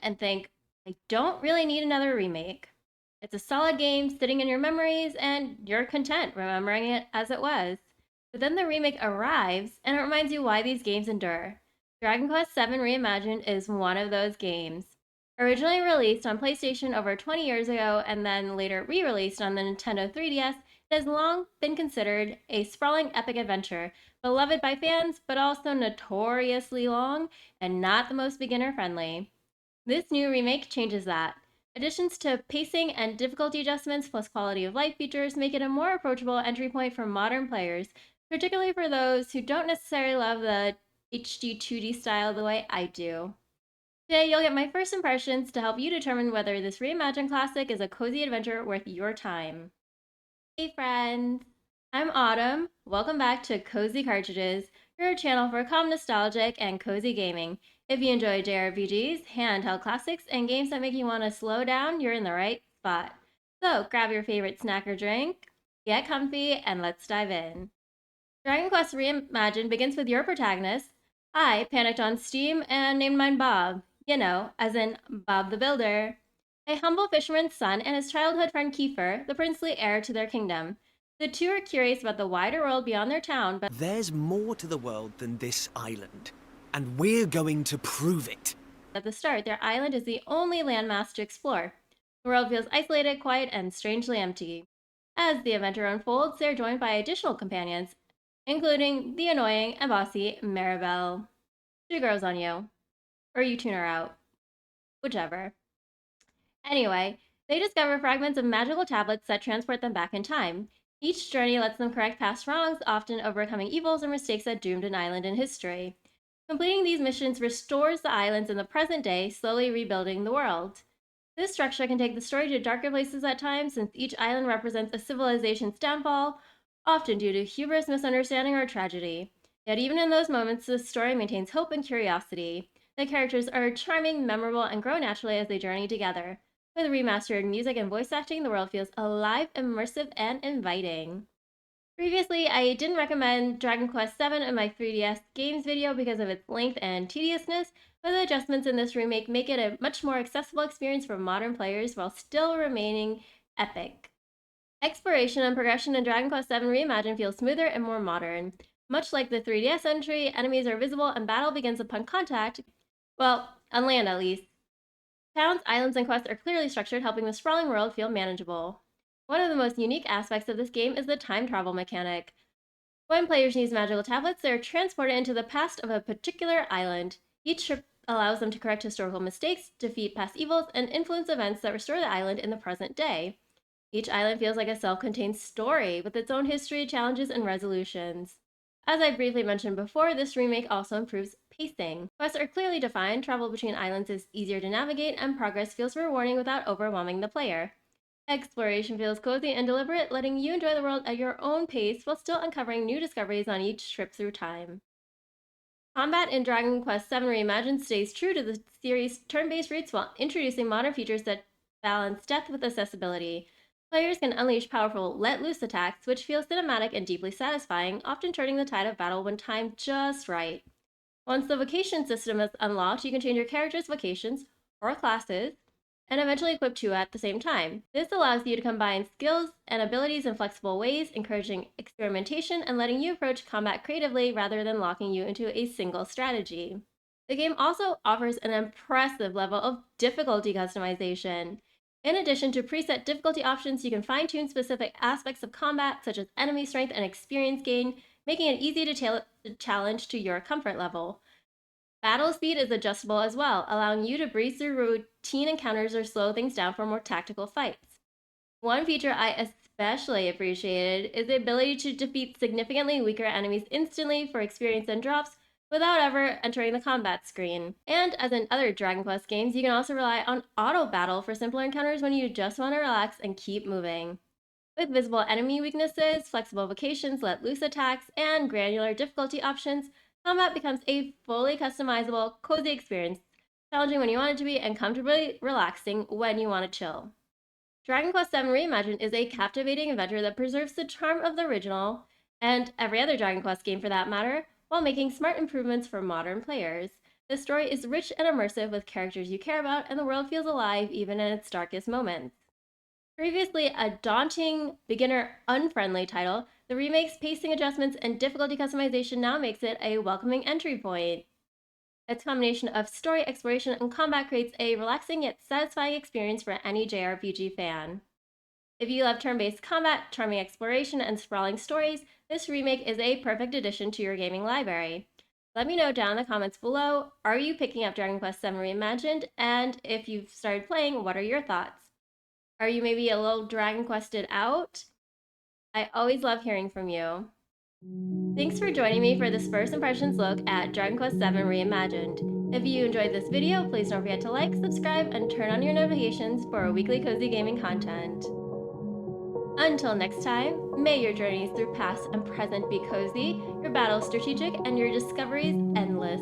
and think, I don't really need another remake. It's a solid game sitting in your memories, and you're content remembering it as it was. But then the remake arrives, and it reminds you why these games endure. Dragon Quest VII Reimagined is one of those games. Originally released on PlayStation over 20 years ago and then later re released on the Nintendo 3DS, it has long been considered a sprawling epic adventure, beloved by fans, but also notoriously long and not the most beginner friendly. This new remake changes that. Additions to pacing and difficulty adjustments plus quality of life features make it a more approachable entry point for modern players, particularly for those who don't necessarily love the HD 2D style the way I do. Today, you'll get my first impressions to help you determine whether this reimagined classic is a cozy adventure worth your time. Hey friends, I'm Autumn. Welcome back to Cozy Cartridges, your channel for calm nostalgic and cozy gaming. If you enjoy jrpgs, handheld classics, and games that make you want to slow down, you're in the right spot. So grab your favorite snack or drink, get comfy, and let's dive in. Dragon Quest Reimagined begins with your protagonist. I panicked on Steam and named mine Bob, as in Bob the Builder. A humble fisherman's son and his childhood friend Kiefer, the princely heir to their kingdom. The two are curious about the wider world beyond their town, but There's more to the world than this island, and we're going to prove it. at the start, their island is the only landmass to explore. The world feels isolated, quiet, and strangely empty. As the adventure unfolds, they're joined by additional companions, including the annoying and bossy Maribel. She grows on you, or you tune her out, whichever. Anyway, they discover fragments of magical tablets that transport them back in time. Each journey lets them correct past wrongs, often overcoming evils or mistakes that doomed an island in history. Completing these missions restores the islands in the present day, slowly rebuilding the world. This structure can take the story to darker places at times, since each island represents a civilization's downfall, often due to hubris, misunderstanding, or tragedy. Yet, even in those moments, the story maintains hope and curiosity. The characters are charming, memorable, and grow naturally as they journey together. With remastered music and voice acting, the world feels alive, immersive, and inviting. Previously, I didn't recommend Dragon Quest VII in my 3DS games video because of its length and tediousness, but the adjustments in this remake make it a much more accessible experience for modern players while still remaining epic. Exploration and progression in Dragon Quest VII Reimagined feels smoother and more modern. Much like the 3DS entry, enemies are visible and battle begins upon contact. Well, on land at least. Towns, islands, and quests are clearly structured, helping the sprawling world feel manageable. One of the most unique aspects of this game is the time travel mechanic. When players use magical tablets, they are transported into the past of a particular island. Each trip allows them to correct historical mistakes, defeat past evils, and influence events that restore the island in the present day. Each island feels like a self contained story with its own history, challenges, and resolutions. As I briefly mentioned before, this remake also improves pacing. Quests are clearly defined, travel between islands is easier to navigate, and progress feels rewarding without overwhelming the player. Exploration feels cozy and deliberate, letting you enjoy the world at your own pace while still uncovering new discoveries on each trip through time. Combat in Dragon Quest VII Reimagined stays true to the series' turn-based roots while introducing modern features that balance depth with accessibility. Players can unleash powerful let-loose attacks, which feel cinematic and deeply satisfying, often turning the tide of battle when timed just right. Once the vocation system is unlocked, you can change your character's vocations, or classes, and eventually equip two at the same time. This allows you to combine skills and abilities in flexible ways, encouraging experimentation and letting you approach combat creatively rather than locking you into a single strategy. The game also offers an impressive level of difficulty customization. In addition to preset difficulty options, you can fine-tune specific aspects of combat, such as enemy strength and experience gain, making it easy to tailor the challenge to your comfort level. Battle speed is adjustable as well, allowing you to breeze through routine encounters or slow things down for more tactical fights. One feature I especially appreciated is the ability to defeat significantly weaker enemies instantly for experience and drops without ever entering the combat screen. And as in other Dragon Quest games, you can also rely on auto battle for simpler encounters when you just want to relax and keep moving. With visible enemy weaknesses, flexible vocations, let loose attacks, and granular difficulty options, combat becomes a fully customizable, cozy experience, challenging when you want it to be and comfortably relaxing when you want to chill. Dragon Quest VII Reimagined is a captivating adventure that preserves the charm of the original, and every other Dragon Quest game for that matter, while making smart improvements for modern players. The story is rich and immersive with characters you care about, and the world feels alive even in its darkest moments. Previously a daunting, beginner unfriendly title, the remake's pacing adjustments and difficulty customization now makes it a welcoming entry point. Its combination of story exploration and combat creates a relaxing yet satisfying experience for any JRPG fan. If you love turn based combat, charming exploration, and sprawling stories, this remake is a perfect addition to your gaming library. Let me know down in the comments below, are you picking up Dragon Quest VII Reimagined? And if you've started playing, what are your thoughts? Are you maybe a little Dragon Quested out? I always love hearing from you. Thanks for joining me for this first impressions look at Dragon Quest VII Reimagined. If you enjoyed this video, please don't forget to like, subscribe, and turn on your notifications for weekly cozy gaming content. Until next time, may your journeys through past and present be cozy, your battles strategic, and your discoveries endless.